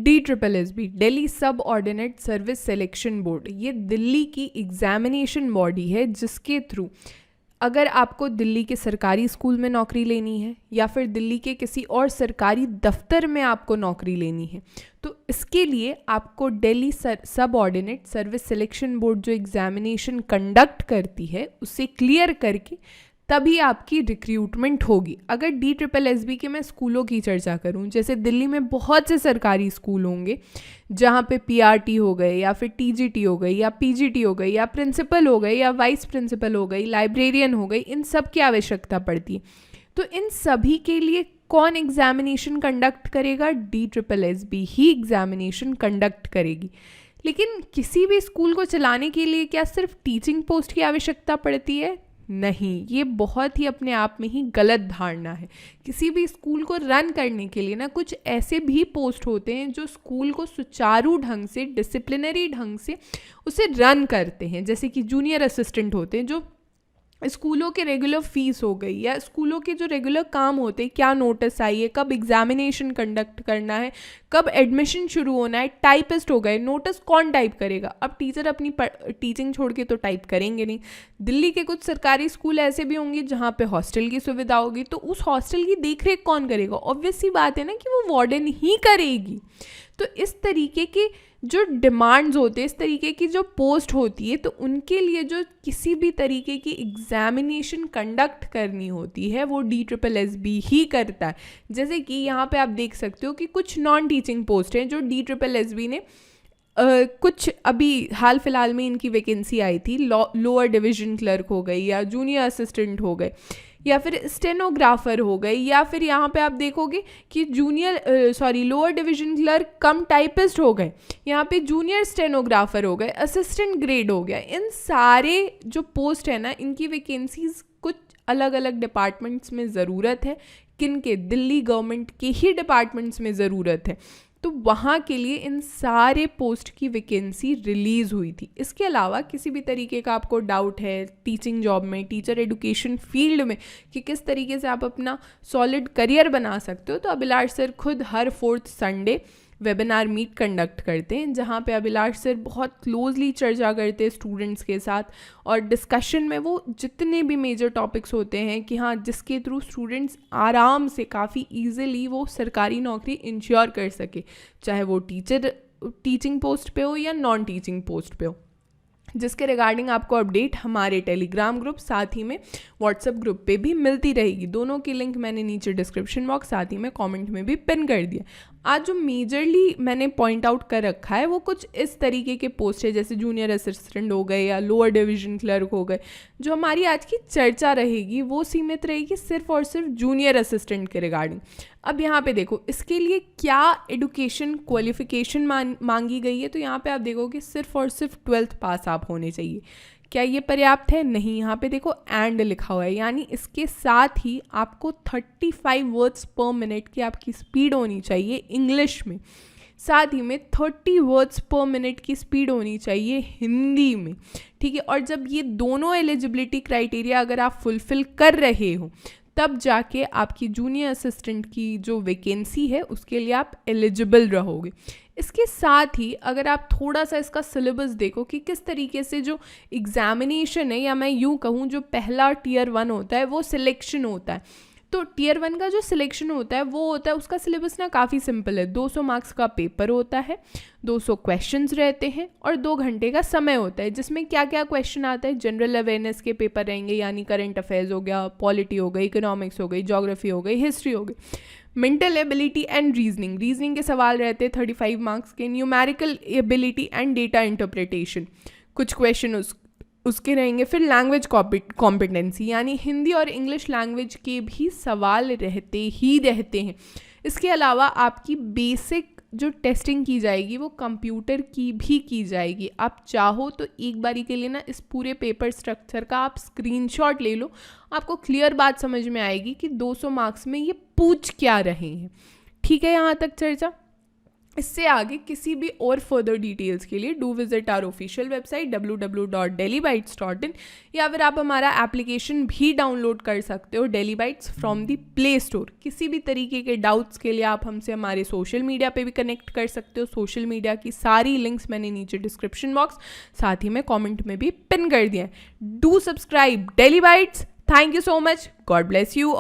DSSB Delhi सब ordinate service selection board, ये दिल्ली की एग्जामिनेशन बॉडी है जिसके थ्रू अगर आपको दिल्ली के सरकारी स्कूल में नौकरी लेनी है या फिर दिल्ली के किसी और सरकारी दफ्तर में आपको नौकरी लेनी है, तो इसके लिए आपको दिल्ली सब ऑर्डिनेट सर्विस सिलेक्शन बोर्ड जो एग्जामिनेशन कंडक्ट करती है उसे क्लियर करके तभी आपकी रिक्रूटमेंट होगी। अगर DSSB के मैं स्कूलों की चर्चा करूं, जैसे दिल्ली में बहुत से सरकारी स्कूल होंगे जहां पे PRT हो गए या फिर TGT हो गई या PGT हो गई या प्रिंसिपल हो गए या वाइस प्रिंसिपल हो गई, लाइब्रेरियन हो गई, इन सब की आवश्यकता पड़ती है। तो इन सभी के लिए कौन एग्जामिनेशन कंडक्ट करेगा? DSSB ही एग्जामिनेशन कंडक्ट करेगी। लेकिन किसी भी स्कूल को चलाने के लिए क्या सिर्फ टीचिंग पोस्ट की आवश्यकता पड़ती है? नहीं, ये बहुत ही अपने आप में ही गलत धारणा है। किसी भी स्कूल को रन करने के लिए ना कुछ ऐसे भी पोस्ट होते हैं जो स्कूल को सुचारू ढंग से, डिसिप्लिनरी ढंग से उसे रन करते हैं। जैसे कि जूनियर असिस्टेंट होते हैं जो स्कूलों के रेगुलर फीस हो गई या स्कूलों के जो रेगुलर काम होते हैं, क्या नोटिस आई है, कब एग्जामिनेशन कंडक्ट करना है, कब एडमिशन शुरू होना है, टाइपिस्ट हो गए, नोटिस कौन टाइप करेगा? अब टीचर अपनी टीचिंग छोड़ के तो टाइप करेंगे नहीं। दिल्ली के कुछ सरकारी स्कूल ऐसे भी होंगे जहाँ पे हॉस्टल की सुविधा होगी, तो उस हॉस्टल की देखरेख कौन करेगा? ऑब्वियस सी बात है ना कि वो वार्डन ही करेगी। तो इस तरीके के जो डिमांड्स होते हैं, इस तरीके की जो पोस्ट होती है, तो उनके लिए जो किसी भी तरीके की एग्जामिनेशन कंडक्ट करनी होती है वो DSSB ही करता है। जैसे कि यहाँ पे आप देख सकते हो कि कुछ नॉन टीचिंग पोस्ट हैं जो DSSB ने कुछ अभी हाल फिलहाल में इनकी वैकेंसी आई थी, लोअर डिवीजन क्लर्क हो गई या जूनियर असिस्टेंट हो गए या फिर स्टेनोग्राफर हो गई, या फिर यहाँ पे आप देखोगे कि लोअर डिवीजन क्लर्क कम टाइपिस्ट हो गए, यहाँ पे जूनियर स्टेनोग्राफर हो गए, असिस्टेंट ग्रेड हो गया। इन सारे जो पोस्ट है ना, इनकी वैकेंसीज कुछ अलग अलग डिपार्टमेंट्स में ज़रूरत है। किन के? दिल्ली गवर्नमेंट के ही डिपार्टमेंट्स में ज़रूरत है, तो वहाँ के लिए इन सारे पोस्ट की वैकेंसी रिलीज़ हुई थी। इसके अलावा किसी भी तरीके का आपको डाउट है टीचिंग जॉब में, टीचर एजुकेशन फील्ड में, कि किस तरीके से आप अपना सॉलिड करियर बना सकते हो, तो अभिलाष सर खुद हर 4th Sunday webinar meet conduct करते हैं जहाँ पे अभिलाष सर बहुत क्लोजली चर्चा करते हैं स्टूडेंट्स के साथ, और डिस्कशन में वो जितने भी मेजर टॉपिक्स होते हैं कि हाँ जिसके थ्रू स्टूडेंट्स आराम से काफ़ी इजीली वो सरकारी नौकरी इंश्योर कर सके, चाहे वो टीचिंग पोस्ट पे हो या नॉन टीचिंग पोस्ट पे हो, जिसके रिगार्डिंग आपको अपडेट हमारे टेलीग्राम ग्रुप साथ ही में व्हाट्सएप ग्रुप पे भी मिलती रहेगी। दोनों की लिंक मैंने नीचे डिस्क्रिप्शन बॉक्स साथ ही में कमेंट में भी पिन कर दिया। आज जो मेजरली मैंने पॉइंट आउट कर रखा है वो कुछ इस तरीके के पोस्ट है, जैसे जूनियर असिस्टेंट हो गए या लोअर डिवीजन क्लर्क हो गए। जो हमारी आज की चर्चा रहेगी वो सीमित रहेगी सिर्फ और सिर्फ जूनियर असिस्टेंट के रिगार्डिंग। अब यहाँ पे देखो इसके लिए क्या एडुकेशन क्वालिफिकेशन मांगी गई है, तो यहाँ पे आप देखोगे सिर्फ और सिर्फ 12th पास आप होने चाहिए। क्या ये पर्याप्त है? नहीं। यहाँ पे देखो एंड लिखा हुआ है, यानी इसके साथ ही आपको 35 वर्ड्स पर मिनट की आपकी स्पीड होनी चाहिए इंग्लिश में, साथ ही में 30 वर्ड्स पर मिनट की स्पीड होनी चाहिए हिंदी में। ठीक है, और जब ये दोनों एलिजिबिलिटी क्राइटेरिया अगर आप फुलफिल कर रहे हो तब जाके आपकी जूनियर असिस्टेंट की जो वैकेंसी है उसके लिए आप एलिजिबल रहोगे। इसके साथ ही अगर आप थोड़ा सा इसका सिलेबस देखो कि किस तरीके से जो एग्जामिनेशन है, या मैं यूँ कहूँ जो पहला Tier 1 होता है वो सिलेक्शन होता है, तो Tier 1 का जो सिलेक्शन होता है वो होता है, उसका सिलेबस ना काफ़ी सिंपल है। 200 मार्क्स का पेपर होता है, 200 क्वेश्चंस रहते हैं और 2 घंटे का समय होता है, जिसमें क्या क्या क्वेश्चन आता है। जनरल अवेयरनेस के पेपर रहेंगे, यानी करंट अफेयर्स हो गया, पॉलिटी हो गई, इकोनॉमिक्स हो गई, ज्योग्राफी हो गई, हिस्ट्री हो गई, मेंटल एबिलिटी एंड रीजनिंग के सवाल रहते हैं 35 मार्क्स के, numerical ability and data interpretation कुछ क्वेश्चन उसके रहेंगे, फिर लैंग्वेज कॉम्पिटेंसी यानी हिंदी और इंग्लिश लैंग्वेज के भी सवाल रहते हैं। इसके अलावा आपकी बेसिक जो टेस्टिंग की जाएगी वो कंप्यूटर की भी की जाएगी। आप चाहो तो एक बारी के लिए ना इस पूरे पेपर स्ट्रक्चर का आप स्क्रीनशॉट ले लो, आपको क्लियर बात समझ में आएगी कि 200 मार्क्स में ये पूछ क्या रहे हैं। ठीक है, यहाँ तक चर्चा। इससे आगे किसी भी और फर्दर डिटेल्स के लिए do visit our official website www.delhibytes.in, या फिर आप हमारा एप्लीकेशन भी डाउनलोड कर सकते हो daily bytes from the play store. किसी भी तरीके के डाउट्स के लिए आप हमसे हमारे सोशल मीडिया पे भी कनेक्ट कर सकते हो। सोशल मीडिया की सारी लिंक्स मैंने नीचे डिस्क्रिप्शन बॉक्स साथ ही में कॉमेंट में भी पिन कर दिया है। Do subscribe daily bytes. Thank you so much. God bless you.